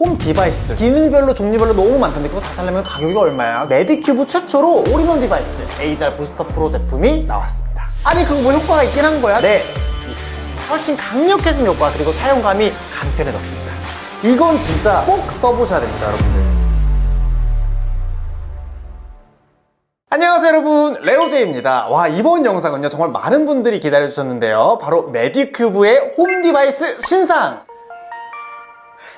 홈 디바이스들 기능별로 종류별로 너무 많던데 그거 다 사려면 가격이 얼마야? 메디큐브 최초로 올인원 디바이스 에이잘 부스터 프로 제품이 나왔습니다. 아니 그거 뭐 효과가 있긴 한 거야? 네, 있습니다. 훨씬 강력해진 효과 그리고 사용감이 간편해졌습니다. 이건 진짜 꼭 써보셔야 됩니다, 여러분들. 안녕하세요 여러분, 레오제이입니다. 와, 이번 영상은요 정말 많은 분들이 기다려주셨는데요, 바로 메디큐브의 홈 디바이스 신상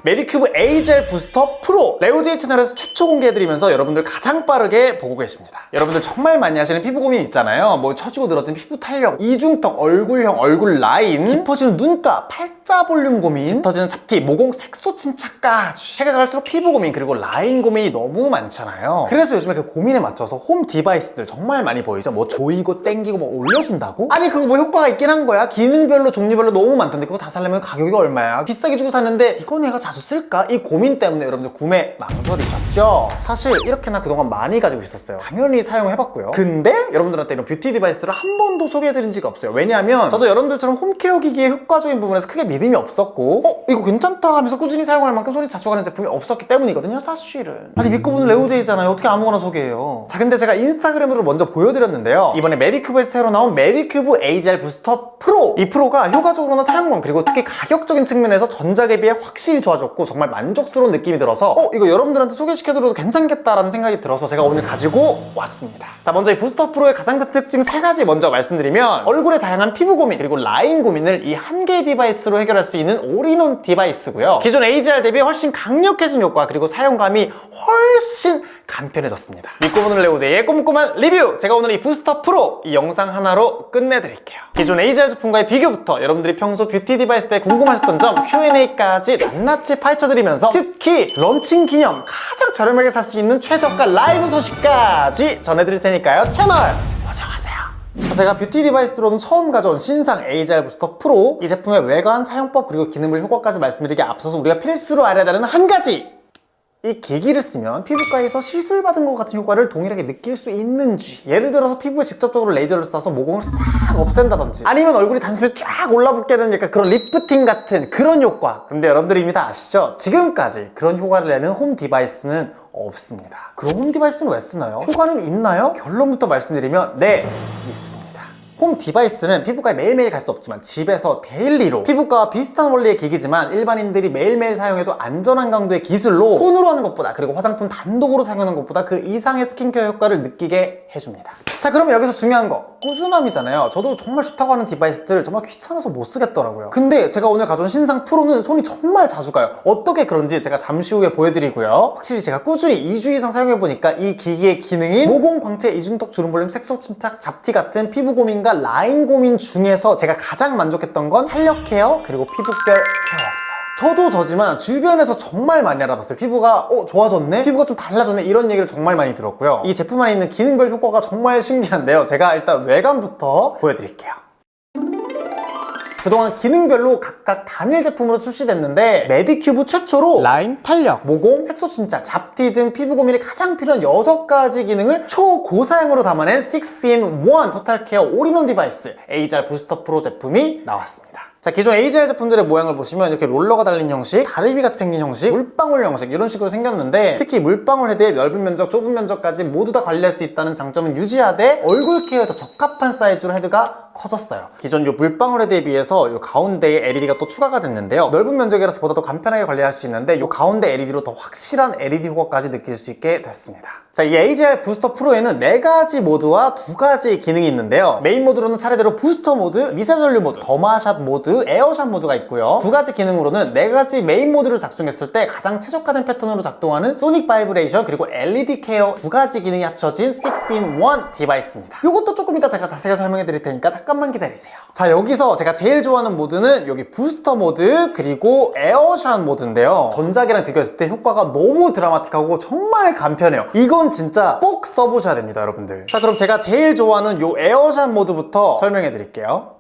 메디큐브 에이젤 부스터 프로 레오제이 채널에서 최초 공개해드리면서 여러분들 가장 빠르게 보고 계십니다. 여러분들 정말 많이 하시는 피부 고민 있잖아요. 뭐 처지고 늘어진 피부 탄력, 이중턱, 얼굴형, 얼굴 라인, 깊어지는 눈가, 팔자 볼륨 고민, 짙어지는 잡티, 모공 색소 침착까지 해가 갈수록 피부 고민 그리고 라인 고민이 너무 많잖아요. 그래서 요즘에 그 고민에 맞춰서 홈 디바이스들 정말 많이 보이죠. 뭐 조이고 땡기고 뭐 올려준다고? 아니 그거 뭐 효과가 있긴 한 거야? 기능별로 종류별로 너무 많던데 그거 다 사려면 가격이 얼마야? 비싸게 주고 샀는데 이거 내가 자주 쓸까? 이 고민 때문에 여러분들 구매 망설이셨죠? 사실 이렇게나 그동안 많이 가지고 있었어요. 당연히 사용해봤고요. 근데 여러분들한테 이런 뷰티 디바이스를 한 번도 소개해드린 적이 없어요. 왜냐하면 저도 여러분들처럼 홈케어 기기의 효과적인 부분에서 크게 믿음이 없었고 이거 괜찮다 하면서 꾸준히 사용할 만큼 손이 자주 가는 제품이 없었기 때문이거든요, 사실은. 아니 믿고 보는 레오제이잖아요. 어떻게 아무거나 소개해요? 자, 근데 제가 인스타그램으로 먼저 보여드렸는데요, 이번에 메디큐브에서 새로 나온 메디큐브 에이젤 부스터 프로, 이 프로가 효과적으로나 사용감 그리고 특히 가격적인 측면에서 전작에 비해 확실히 좋아졌고 정말 만족스러운 느낌이 들어서 이거 여러분들한테 소개시켜드려도 괜찮겠다라는 생각이 들어서 제가 오늘 가지고 왔습니다. 자, 먼저 이 부스터 프로의 가장 큰 특징 3가지 먼저 말씀드리면, 얼굴의 다양한 피부 고민 그리고 라인 고민을 이 한 개의 디바이스로 해결할 수 있는 올인원 디바이스고요, 기존 AGR 대비 훨씬 강력해진 효과 그리고 사용감이 훨씬 간편해졌습니다. 믿고 보는 레오제이의 꼼꼼한 리뷰! 제가 오늘 이 부스터 프로 이 영상 하나로 끝내드릴게요. 기존 AGR 제품과의 비교부터 여러분들이 평소 뷰티 디바이스 때 궁금하셨던 점 Q&A까지 낱낱이 파헤쳐드리면서 특히 런칭 기념 가장 저렴하게 살 수 있는 최저가 라이브 소식까지 전해드릴 테니까요, 채널 고정하세요. 제가 뷰티 디바이스로는 처음 가져온 신상 에이젤 부스터 프로, 이 제품의 외관, 사용법 그리고 기능별 효과까지 말씀드리기에 앞서서 우리가 필수로 알아야 되는 한 가지! 이 기기를 쓰면 피부과에서 시술받은 것 같은 효과를 동일하게 느낄 수 있는지, 예를 들어서 피부에 직접적으로 레이저를 쏴서 모공을 싹 없앤다든지, 아니면 얼굴이 단순히 쫙 올라붙게 되는 약간 그런 리프팅 같은 그런 효과. 근데 여러분들이 이미 다 아시죠? 지금까지 그런 효과를 내는 홈 디바이스는 없습니다. 그럼 홈 디바이스는 왜 쓰나요? 효과는 있나요? 결론부터 말씀드리면 네, 있습니다. 홈 디바이스는 피부과에 매일매일 갈 수 없지만 집에서 데일리로, 피부과와 비슷한 원리의 기기지만 일반인들이 매일매일 사용해도 안전한 강도의 기술로 손으로 하는 것보다, 그리고 화장품 단독으로 사용하는 것보다 그 이상의 스킨케어 효과를 느끼게 해줍니다. 자, 그러면 여기서 중요한 거, 꾸준함이잖아요. 저도 정말 좋다고 하는 디바이스들 정말 귀찮아서 못 쓰겠더라고요. 근데 제가 오늘 가져온 신상 프로는 손이 정말 자주 가요. 어떻게 그런지 제가 잠시 후에 보여드리고요, 확실히 제가 꾸준히 2주 이상 사용해보니까 이 기기의 기능인 모공, 광채, 이중턱, 주름 볼륨, 색소 침착, 잡티 같은 피부 고민과 라인 고민 중에서 제가 가장 만족했던 건 탄력 케어 그리고 피부별 케어였어요. 저도 저지만 주변에서 정말 많이 알아봤어요. 피부가 좋아졌네? 피부가 좀 달라졌네? 이런 얘기를 정말 많이 들었고요. 이 제품 안에 있는 기능별 효과가 정말 신기한데요, 제가 일단 외관부터 보여드릴게요. 그동안 기능별로 각각 단일 제품으로 출시됐는데, 메디큐브 최초로 라인, 탄력, 모공, 색소 침착, 잡티 등 피부 고민에 가장 필요한 6가지 기능을 초고사양으로 담아낸 6in1 토탈 케어 올인원 디바이스 에이잘 부스터 프로 제품이 나왔습니다. 자, 기존 AGR 제품들의 모양을 보시면 이렇게 롤러가 달린 형식, 다리비 같이 생긴 형식, 물방울 형식 이런 식으로 생겼는데, 특히 물방울 헤드의 넓은 면적, 좁은 면적까지 모두 다 관리할 수 있다는 장점은 유지하되 얼굴 케어에 더 적합한 사이즈로 헤드가 커졌어요. 기존 요 물방울 헤드에 비해서 요 가운데에 LED가 또 추가가 됐는데요, 넓은 면적이라서 보다 더 간편하게 관리할 수 있는데 요 가운데 LED로 더 확실한 LED 효과까지 느낄 수 있게 됐습니다. 자, 이 AGR 부스터 프로에는 4가지 모드와 2가지 기능이 있는데요, 메인 모드로는 차례대로 부스터 모드, 미세전류 모드, 더마샷 모드, 에어샷 모드가 있고요, 2가지 기능으로는 4가지 메인 모드를 작동했을 때 가장 최적화된 패턴으로 작동하는 소닉 바이브레이션 그리고 LED 케어 2가지 기능이 합쳐진 6in1 디바이스입니다. 이것도 조금 이따 제가 자세히 설명해 드릴 테니까 잠깐만 기다리세요. 자, 여기서 제가 제일 좋아하는 모드는 여기 부스터 모드 그리고 에어샷 모드인데요, 전작이랑 비교했을 때 효과가 너무 드라마틱하고 정말 간편해요. 이건 진짜 꼭 써보셔야 됩니다, 여러분들. 자, 그럼 제가 제일 좋아하는 요 에어샷 모드부터 설명해 드릴게요.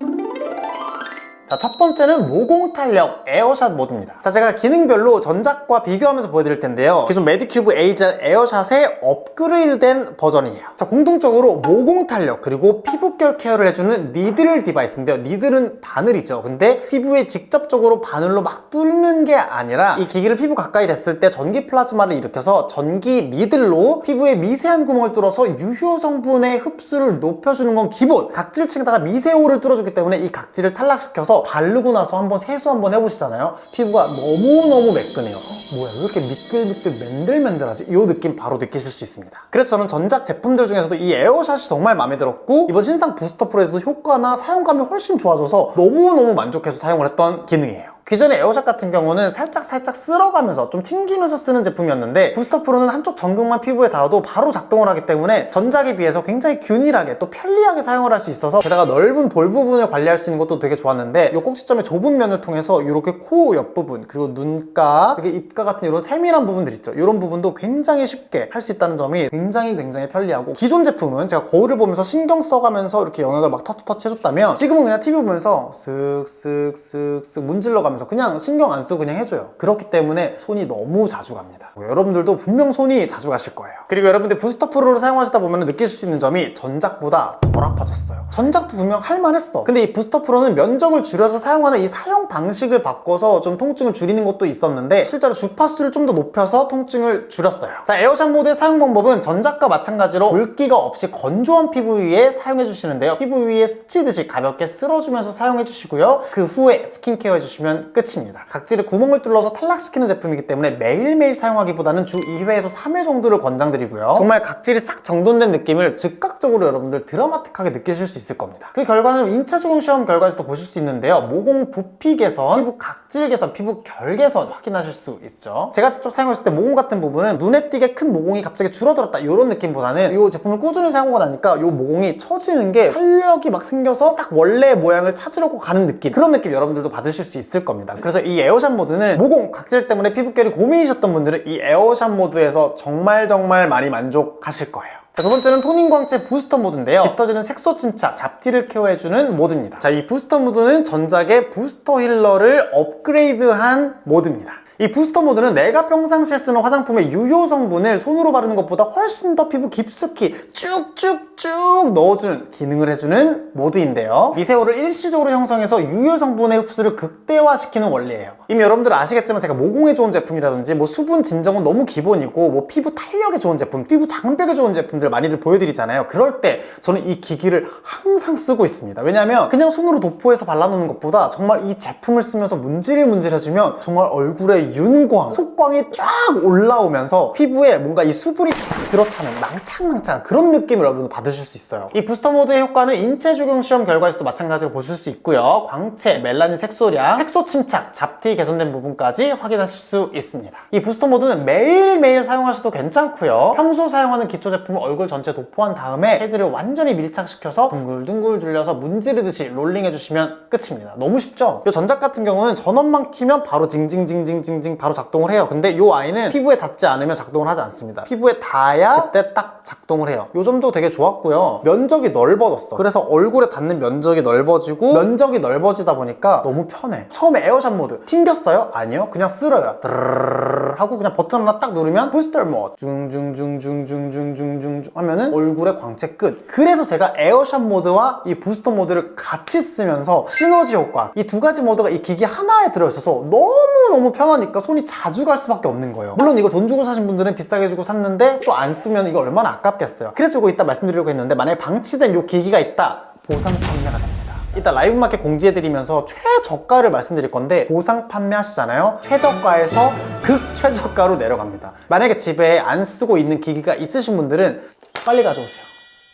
자, 첫 번째는 모공 탄력 에어샷 모드입니다. 자, 제가 기능별로 전작과 비교하면서 보여드릴 텐데요. 기존 메디큐브 AGL 에어샷의 업그레이드된 버전이에요. 자, 공통적으로 모공 탄력 그리고 피부결 케어를 해주는 니들 디바이스인데요. 니들은 바늘이죠. 근데 피부에 직접적으로 바늘로 막 뚫는 게 아니라 이 기기를 피부 가까이 댔을 때 전기 플라즈마를 일으켜서 전기 니들로 피부에 미세한 구멍을 뚫어서 유효 성분의 흡수를 높여주는 건 기본. 각질층에다가 미세호를 뚫어주기 때문에 이 각질을 탈락시켜서 바르고 나서 한번 세수 한번 해보시잖아요. 피부가 너무너무 매끈해요. 뭐야, 왜 이렇게 미끌미끌 맨들맨들하지? 이 느낌 바로 느끼실 수 있습니다. 그래서 저는 전작 제품들 중에서도 이 에어샷이 정말 마음에 들었고, 이번 신상 부스터 프로에도 효과나 사용감이 훨씬 좋아져서 너무너무 만족해서 사용을 했던 기능이에요. 기존의 에어샷 같은 경우는 살짝 쓸어가면서 좀 튕기면서 쓰는 제품이었는데, 부스터 프로는 한쪽 전극만 피부에 닿아도 바로 작동을 하기 때문에 전작에 비해서 굉장히 균일하게 또 편리하게 사용을 할 수 있어서, 게다가 넓은 볼 부분을 관리할 수 있는 것도 되게 좋았는데, 이 꼭지점의 좁은 면을 통해서 이렇게 코 옆부분, 그리고 눈가, 그리고 입가 같은 이런 세밀한 부분들 있죠. 이런 부분도 굉장히 쉽게 할 수 있다는 점이 굉장히 편리하고, 기존 제품은 제가 거울을 보면서 신경 써가면서 이렇게 영역을 막 터치 해줬다면, 지금은 그냥 TV 보면서 쓱쓱쓱쓱 문질러가면서 그냥 신경 안 쓰고 그냥 해줘요. 그렇기 때문에 손이 너무 자주 갑니다. 여러분들도 분명 손이 자주 가실 거예요. 그리고 여러분들 부스터 프로를 사용하시다 보면 느끼실 수 있는 점이 전작보다 덜 아파졌어요. 전작도 분명 할만했어. 근데 이 부스터 프로는 면적을 줄여서 사용하는 이 사용 방식을 바꿔서 좀 통증을 줄이는 것도 있었는데, 실제로 주파수를 좀 더 높여서 통증을 줄였어요. 자, 에어샷 모드의 사용 방법은 전작과 마찬가지로 물기가 없이 건조한 피부 위에 사용해 주시는데요. 피부 위에 스치듯이 가볍게 쓸어주면서 사용해 주시고요. 그 후에 스킨케어 해주시면 끝입니다. 각질에 구멍을 뚫러서 탈락시키는 제품이기 때문에 매일매일 사용하기보다는 주 2회에서 3회 정도를 권장드리고요. 정말 각질이 싹 정돈된 느낌을 즉각적으로 여러분들 드라마틱하게 느끼실 수 있을 겁니다. 그 결과는 인체 적용 시험 결과에서도 보실 수 있는데요. 모공 부피 개선, 피부 각질 개선, 피부 결 개선 확인하실 수 있죠. 제가 직접 사용했을 때 모공 같은 부분은 눈에 띄게 큰 모공이 갑자기 줄어들었다, 이런 느낌보다는 이 제품을 꾸준히 사용하고 나니까 이 모공이 처지는 게 탄력이 막 생겨서 딱 원래의 모양을 찾으려고 가는 느낌, 그런 느낌 여러분들도 받으실 수 있을 겁니다. 그래서 이 에어샷 모드는 모공, 각질 때문에 피부결이 고민이셨던 분들은 이 에어샷 모드에서 정말 많이 만족하실 거예요. 자, 두 번째는 토닝 광채 부스터 모드인데요. 짙어지는 색소 침착, 잡티를 케어해주는 모드입니다. 자, 이 부스터 모드는 전작의 부스터 힐러를 업그레이드한 모드입니다. 이 부스터 모드는 내가 평상시에 쓰는 화장품의 유효 성분을 손으로 바르는 것보다 훨씬 더 피부 깊숙이 쭉쭉쭉 넣어주는 기능을 해주는 모드인데요. 미세호를 일시적으로 형성해서 유효 성분의 흡수를 극대화시키는 원리예요. 이미 여러분들 아시겠지만 제가 모공에 좋은 제품이라든지 뭐 수분 진정은 너무 기본이고, 뭐 피부 탄력에 좋은 제품, 피부 장벽에 좋은 제품들 많이들 보여드리잖아요. 그럴 때 저는 이 기기를 항상 쓰고 있습니다. 왜냐하면 그냥 손으로 도포해서 발라놓는 것보다 정말 이 제품을 쓰면서 문질문질해주면 정말 얼굴에 윤광, 속광이 쫙 올라오면서 피부에 뭔가 이 수분이 쫙 들어차는 낭창낭창 그런 느낌을 여러분들 받으실 수 있어요. 이 부스터 모드의 효과는 인체 적용 시험 결과에서도 마찬가지로 보실 수 있고요. 광채, 멜라닌 색소량, 색소 침착, 잡티 개선된 부분까지 확인하실 수 있습니다. 이 부스터 모드는 매일매일 사용하셔도 괜찮고요. 평소 사용하는 기초 제품을 얼굴 전체 도포한 다음에 헤드를 완전히 밀착시켜서 둥글둥글 dur려서 문지르듯이 롤링 해주시면 끝입니다. 너무 쉽죠? 이 전작 같은 경우는 전원만 키면 바로 징징징징징 바로 작동을 해요. 근데 이 아이는 피부에 닿지 않으면 작동을 하지 않습니다. 피부에 닿아야 그때 딱 작동을 해요. 이 점도 되게 좋았고요. 면적이 넓어졌어. 그래서 얼굴에 닿는 면적이 넓어지고, 면적이 넓어지다 보니까 너무 편해. 처음에 에어샷 모드 튕겼어요? 아니요, 그냥 쓸어요. 드르르르 하고 그냥 버튼 하나 딱 누르면 부스터 모드 중중중중중중중중 하면은 얼굴에 광채 끝. 그래서 제가 에어샷 모드와 이 부스터 모드를 같이 쓰면서 시너지 효과, 이 두 가지 모드가 이 기기 하나에 들어있어서 너무너무 편하니까 손이 자주 갈 수밖에 없는 거예요. 물론 이거 돈 주고 사신 분들은 비싸게 주고 샀는데 또 안 쓰면 이거 얼마나 아깝겠어요. 그래서 이거 이따 말씀드리려고 했는데, 만약에 방치된 이 기기가 있다, 보상 판매가 됩니다. 이따 라이브 마켓 공지해드리면서 최저가를 말씀드릴 건데, 보상 판매하시잖아요. 최저가에서 극최저가로 내려갑니다. 만약에 집에 안 쓰고 있는 기기가 있으신 분들은 빨리 가져오세요.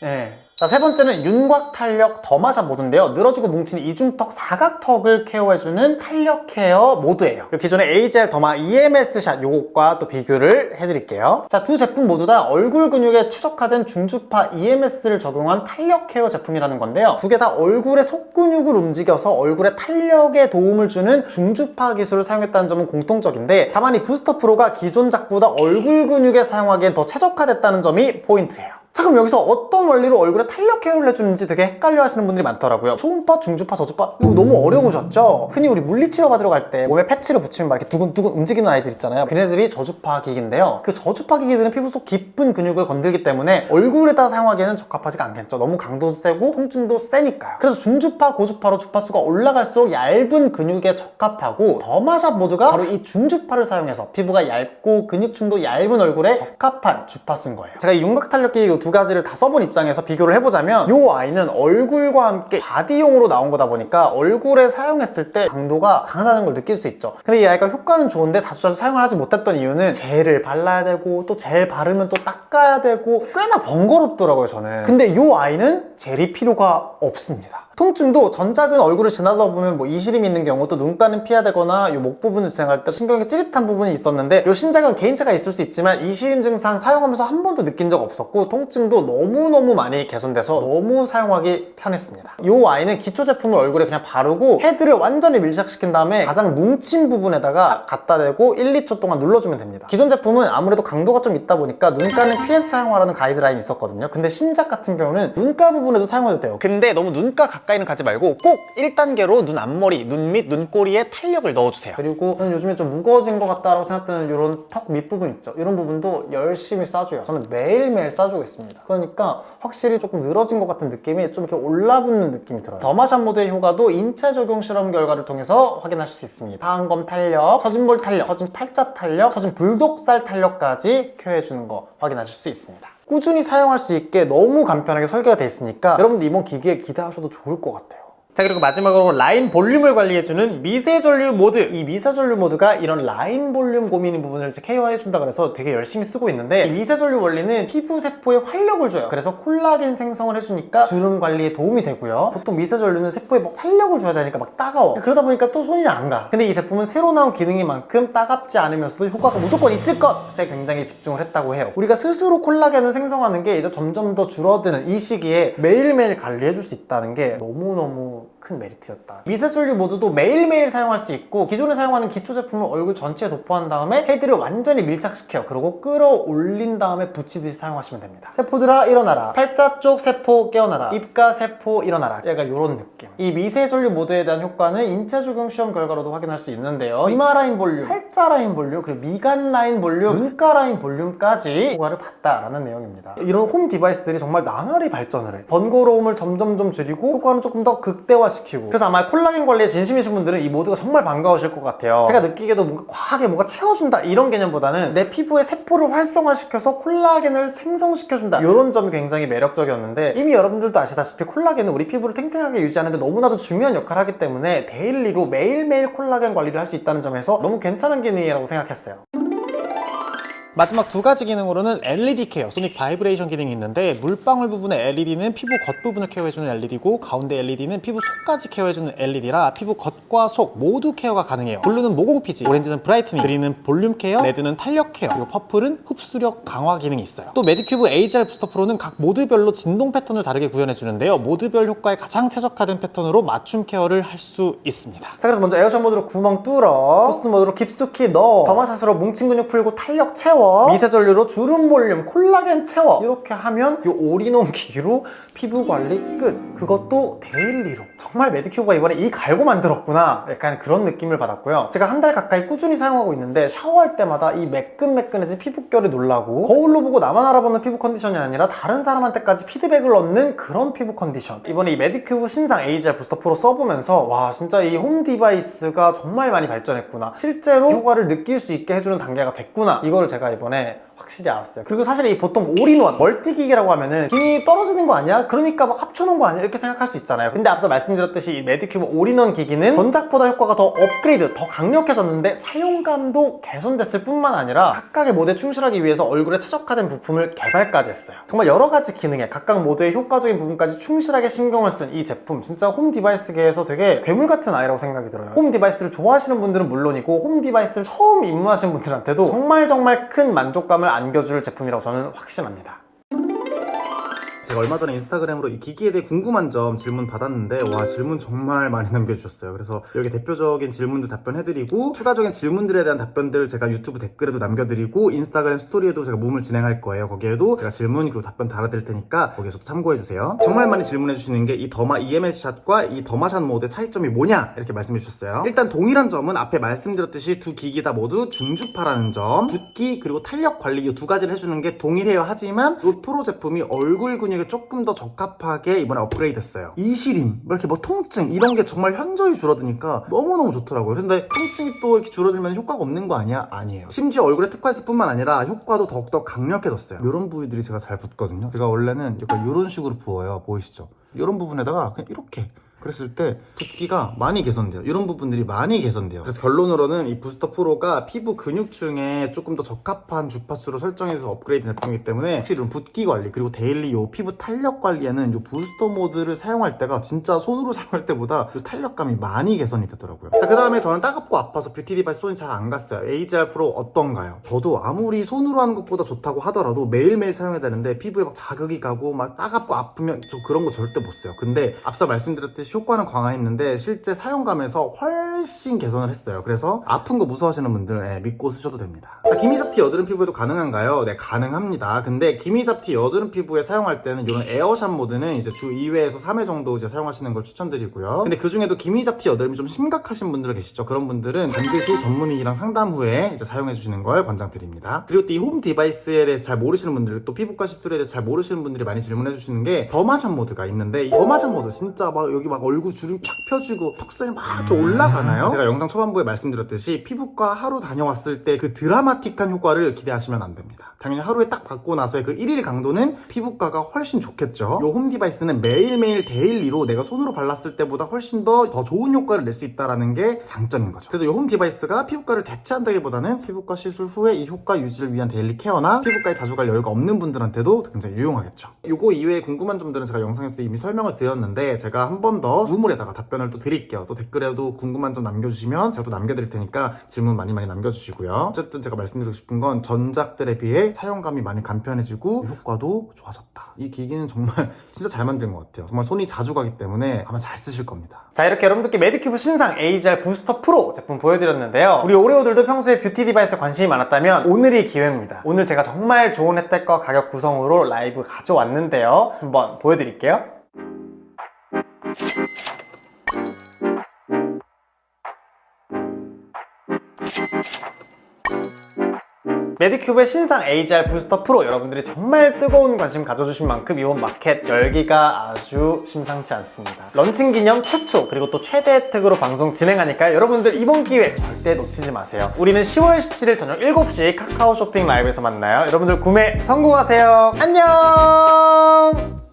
네. 자, 세 번째는 윤곽 탄력 더마샷 모드인데요. 늘어지고 뭉친 이중턱, 사각턱을 케어해주는 탄력 케어 모드예요. 기존의 AGL 더마 EMS 샷 요것과 또 비교를 해드릴게요. 자, 두 제품 모두 다 얼굴 근육에 최적화된 중주파 EMS를 적용한 탄력 케어 제품이라는 건데요. 두 개 다 얼굴의 속근육을 움직여서 얼굴에 탄력에 도움을 주는 중주파 기술을 사용했다는 점은 공통적인데, 다만 이 부스터 프로가 기존작보다 얼굴 근육에 사용하기엔 더 최적화됐다는 점이 포인트예요. 잠깐 여기서 어떤 원리로 얼굴에 탄력 케어를 해주는지 되게 헷갈려 하시는 분들이 많더라고요. 초음파, 중주파, 저주파 이거 너무 어려우셨죠? 흔히 우리 물리치료 받으러 갈 때 몸에 패치를 붙이면 막 이렇게 두근두근 움직이는 아이들 있잖아요. 걔네들이 저주파 기기인데요. 그 저주파 기기들은 피부 속 깊은 근육을 건들기 때문에 얼굴에다 사용하기에는 적합하지가 않겠죠. 너무 강도도 세고 통증도 세니까요. 그래서 중주파, 고주파로 주파수가 올라갈수록 얇은 근육에 적합하고 더마샵 모드가 바로 이 중주파를 사용해서 피부가 얇고 근육층도 얇은 얼굴에 적합한 주파수인 거예요. 제가 이 윤곽 탄력기 이 두 가지를 다 써본 입장에서 비교를 해보자면 이 아이는 얼굴과 함께 바디용으로 나온 거다 보니까 얼굴에 사용했을 때 강도가 강하다는 걸 느낄 수 있죠. 근데 이 아이가 효과는 좋은데 자주 사용을 하지 못했던 이유는 젤을 발라야 되고 또 젤 바르면 또 닦아야 되고 꽤나 번거롭더라고요 저는. 근데 이 아이는 젤이 필요가 없습니다. 통증도 전작은 얼굴을 지나다 보면 뭐 이시림이 있는 경우 또 눈가는 피해야 되거나 이 목 부분을 지나갈 때 신경이 찌릿한 부분이 있었는데 이 신작은 개인차가 있을 수 있지만 이시림 증상 사용하면서 한 번도 느낀 적 없었고 통증도 너무너무 많이 개선돼서 너무 사용하기 편했습니다. 이 아이는 기초 제품을 얼굴에 그냥 바르고 헤드를 완전히 밀착시킨 다음에 가장 뭉친 부분에다가 갖다 대고 1, 2초 동안 눌러주면 됩니다. 기존 제품은 아무래도 강도가 좀 있다 보니까 눈가는 피해서 사용하라는 가이드라인이 있었거든요. 근데 신작 같은 경우는 눈가 부분에도 사용해도 돼요. 근데 너무 눈가 가까이는 가지 말고 꼭 1단계로 눈 앞머리, 눈 밑, 눈꼬리에 탄력을 넣어주세요. 그리고 저는 요즘에 좀 무거워진 것 같다라고 생각되는 이런 턱 밑부분 있죠? 이런 부분도 열심히 싸줘요. 저는 매일매일 싸주고 있습니다. 그러니까 확실히 조금 늘어진 것 같은 느낌이 좀 이렇게 올라붙는 느낌이 들어요. 더마샵 모드의 효과도 인체 적용 실험 결과를 통해서 확인하실 수 있습니다. 하안검 탄력, 처진 볼 탄력, 처진 팔자 탄력, 처진 불독살 탄력까지 케어해주는 거 확인하실 수 있습니다. 꾸준히 사용할 수 있게 너무 간편하게 설계가 되어 있으니까 여러분들 이번 기기에 기대하셔도 좋을 것 같아요. 자, 그리고 마지막으로 라인 볼륨을 관리해주는 미세전류 모드. 이 미세전류 모드가 이런 라인 볼륨 고민인 부분을 이제 케어해준다 그래서 되게 열심히 쓰고 있는데, 이 미세전류 원리는 피부 세포에 활력을 줘요. 그래서 콜라겐 생성을 해주니까 주름 관리에 도움이 되고요. 보통 미세전류는 세포에 막 활력을 줘야 되니까 막 따가워. 그러다 보니까 또 손이 안 가. 근데 이 제품은 새로 나온 기능인 만큼 따갑지 않으면서도 효과가 무조건 있을 것에 굉장히 집중을 했다고 해요. 우리가 스스로 콜라겐을 생성하는 게 이제 점점 더 줄어드는 이 시기에 매일매일 관리해줄 수 있다는 게 너무너무 큰 메리트였다. 미세전류 모드도 매일매일 사용할 수 있고, 기존에 사용하는 기초 제품을 얼굴 전체에 도포한 다음에 헤드를 완전히 밀착시켜요. 그리고 끌어올린 다음에 붙이듯이 사용하시면 됩니다. 세포들아 일어나라, 팔자 쪽 세포 깨어나라, 입가 세포 일어나라, 약간 이런 느낌. 이 미세전류 모드에 대한 효과는 인체 적용 시험 결과로도 확인할 수 있는데요, 이마 라인 볼륨, 팔자 라인 볼륨, 그리고 미간 라인 볼륨, 눈가 라인 볼륨까지 효과를 봤다라는 내용입니다. 이런 홈 디바이스들이 정말 나날이 발전을 해. 번거로움을 점점 줄이고 효과는 조금 더 극대화시키고, 그래서 아마 콜라겐 관리에 진심이신 분들은 이 모드가 정말 반가우실 것 같아요. 제가 느끼기에도 뭔가 과하게 뭔가 채워준다 이런 개념보다는 내 피부의 세포를 활성화시켜서 콜라겐을 생성시켜준다, 이런 점이 굉장히 매력적이었는데, 이미 여러분들도 아시다시피 콜라겐은 우리 피부를 탱탱하게 유지하는 데 너무나도 중요한 역할을 하기 때문에 데일리로 매일매일 콜라겐 관리를 할 수 있다는 점에서 너무 괜찮은 기능이라고 생각했어요. 마지막 두 가지 기능으로는 LED 케어, 소닉 바이브레이션 기능이 있는데, 물방울 부분의 LED는 피부 겉부분을 케어해주는 LED고, 가운데 LED는 피부 속까지 케어해주는 LED라 피부 겉과 속 모두 케어가 가능해요. 블루는 모공 피지, 오렌지는 브라이트닝, 그린은 볼륨 케어, 레드는 탄력 케어, 그리고 퍼플은 흡수력 강화 기능이 있어요. 또 메디큐브 AGR 부스터 프로는 각 모드별로 진동 패턴을 다르게 구현해주는데요, 모드별 효과에 가장 최적화된 패턴으로 맞춤 케어를 할 수 있습니다. 자, 그래서 먼저 에어샷 모드로 구멍 뚫어, 부스트 모드로 깊숙이 넣어, 더마샷으로 뭉친 근육 풀고 탄력 채워, 미세전류로 주름 볼륨, 콜라겐 채워, 이렇게 하면 이 올인원 기기로 피부 관리 끝. 그것도 데일리로. 정말 메디큐브가 이번에 이 갈고 만들었구나, 약간 그런 느낌을 받았고요. 제가 한 달 가까이 꾸준히 사용하고 있는데, 샤워할 때마다 이 매끈매끈해진 피부결이 놀라고, 거울로 보고 나만 알아보는 피부 컨디션이 아니라 다른 사람한테까지 피드백을 얻는 그런 피부 컨디션. 이번에 이 메디큐브 신상 AGR 부스터 프로 써보면서 와, 진짜 이 홈 디바이스가 정말 많이 발전했구나, 실제로 효과를 느낄 수 있게 해주는 단계가 됐구나, 이걸 제가 이번에 확실히 알았어요. 그리고 사실 이 보통 올인원, 멀티기기라고 하면은 기능이 떨어지는 거 아니야? 그러니까 막 합쳐놓은 거 아니야? 이렇게 생각할 수 있잖아요. 근데 앞서 말씀드렸듯이 이 메디큐브 올인원 기기는 전작보다 효과가 더 업그레이드, 더 강력해졌는데 사용감도 개선됐을 뿐만 아니라 각각의 모드에 충실하기 위해서 얼굴에 최적화된 부품을 개발까지 했어요. 정말 여러 가지 기능에 각각 모드의 효과적인 부분까지 충실하게 신경을 쓴 이 제품, 진짜 홈 디바이스계에서 되게 괴물 같은 아이라고 생각이 들어요. 홈 디바이스를 좋아하시는 분들은 물론이고, 홈 디바이스를 처음 입문하신 분들한테도 정말 큰 만족감을 안겨줄 제품이라고 저는 확신합니다. 제가 얼마 전에 인스타그램으로 이 기기에 대해 궁금한 점 질문 받았는데 와 질문 정말 많이 남겨주셨어요. 그래서 여기 대표적인 질문들 답변해드리고 추가적인 질문들에 대한 답변들 제가 유튜브 댓글에도 남겨드리고 인스타그램 스토리에도 제가 무음을 진행할 거예요. 거기에도 제가 질문 그리고 답변 달아드릴 테니까 거기에서 참고해주세요. 정말 많이 질문해주시는 게 이 더마 EMS 샷과 이 더마샷 모드의 차이점이 뭐냐 이렇게 말씀해주셨어요. 일단 동일한 점은 앞에 말씀드렸듯이 두 기기 다 모두 중주파라는 점, 붓기 그리고 탄력 관리 이 두 가지를 해주는 게 동일해요. 하지만 이 프로 제품이 얼굴 근육에 조금 더 적합하게 이번에 업그레이드 했어요. 이시림, 이렇게 뭐 통증 이런 게 정말 현저히 줄어드니까 너무너무 좋더라고요. 근데 통증이 또 이렇게 줄어들면 효과가 없는 거 아니야? 아니에요. 심지어 얼굴에 특화했을 뿐만 아니라 효과도 더욱더 강력해졌어요. 이런 부위들이 제가 잘 붓거든요. 제가 원래는 약간 이런 식으로 부어요. 보이시죠? 이런 부분에다가 그냥 이렇게 그랬을 때 붓기가 많이 개선돼요. 이런 부분들이 많이 개선돼요. 그래서 결론으로는 이 부스터 프로가 피부 근육층에 조금 더 적합한 주파수로 설정해서 업그레이드 제품이기 때문에 확실히 이런 붓기 관리 그리고 데일리 요 피부 탄력 관리에는 요 부스터 모드를 사용할 때가 진짜 손으로 사용할 때보다 요 탄력감이 많이 개선이 되더라고요. 자, 그 다음에 저는 따갑고 아파서 뷰티 디바이스 손이 잘 안 갔어요. AGR 프로 어떤가요? 저도 아무리 손으로 하는 것보다 좋다고 하더라도 매일매일 사용해야 되는데 피부에 막 자극이 가고 막 따갑고 아프면 저 그런 거 절대 못 써요. 근데 앞서 말씀드렸듯이 효과는 강화했는데 실제 사용감에서 훨씬 개선을 했어요. 그래서 아픈 거 무서워하시는 분들 믿고 쓰셔도 됩니다. 자, 기미잡티 여드름 피부에도 가능한가요? 네, 가능합니다. 근데 기미잡티 여드름 피부에 사용할 때는 이런 에어샷 모드는 이제 주 2회에서 3회 정도 이제 사용하시는 걸 추천드리고요. 근데 그 중에도 기미잡티 여드름이 좀 심각하신 분들 계시죠? 그런 분들은 반드시 전문의랑 상담 후에 이제 사용해 주시는 걸 권장드립니다. 그리고 또 이 홈 디바이스에 대해서 잘 모르시는 분들, 또 피부과 시술에 대해서 잘 모르시는 분들이 많이 질문해 주시는 게 더마샷 모드가 있는데 이 더마샷 모드 진짜 막 여기 막 얼굴 주름 쫙 펴지고 턱선이 막 이렇게 올라가나요? 제가 영상 초반부에 말씀드렸듯이 피부과 하루 다녀왔을 때 그 드라마틱한 효과를 기대하시면 안 됩니다. 당연히 하루에 딱 받고 나서의 그 1일 강도는 피부과가 훨씬 좋겠죠. 이 홈 디바이스는 매일매일 데일리로 내가 손으로 발랐을 때보다 훨씬 더 좋은 효과를 낼 수 있다는 게 장점인 거죠. 그래서 이 홈 디바이스가 피부과를 대체한다기보다는 피부과 시술 후에 이 효과 유지를 위한 데일리 케어나 피부과에 자주 갈 여유가 없는 분들한테도 굉장히 유용하겠죠. 이거 이외에 궁금한 점들은 제가 영상에서 이미 설명을 드렸는데 제가 한 번 더 우물에다가 답변을 또 드릴게요. 또 댓글에도 궁금한 점 남겨주시면 제가 또 남겨드릴 테니까 질문 많이 남겨주시고요. 어쨌든 제가 말씀드리고 싶은 건 전작들에 비해 사용감이 많이 간편해지고 효과도 좋아졌다. 이 기기는 정말 진짜 잘 만든 것 같아요. 정말 손이 자주 가기 때문에 아마 잘 쓰실 겁니다. 자, 이렇게 여러분들께 메디큐브 신상 AGR 부스터 프로 제품 보여드렸는데요. 우리 오레오들도 평소에 뷰티 디바이스에 관심이 많았다면 오늘이 기회입니다. 오늘 제가 정말 좋은 혜택과 가격 구성으로 라이브 가져왔는데요. 한번 보여드릴게요. 메디큐브의 신상 AGR 부스터 프로 여러분들이 정말 뜨거운 관심 가져주신 만큼 이번 마켓 열기가 아주 심상치 않습니다. 런칭 기념 최초 그리고 또 최대 혜택으로 방송 진행하니까 여러분들 이번 기회 절대 놓치지 마세요. 우리는 10월 17일 저녁 7시 카카오 쇼핑 라이브에서 만나요. 여러분들 구매 성공하세요. 안녕.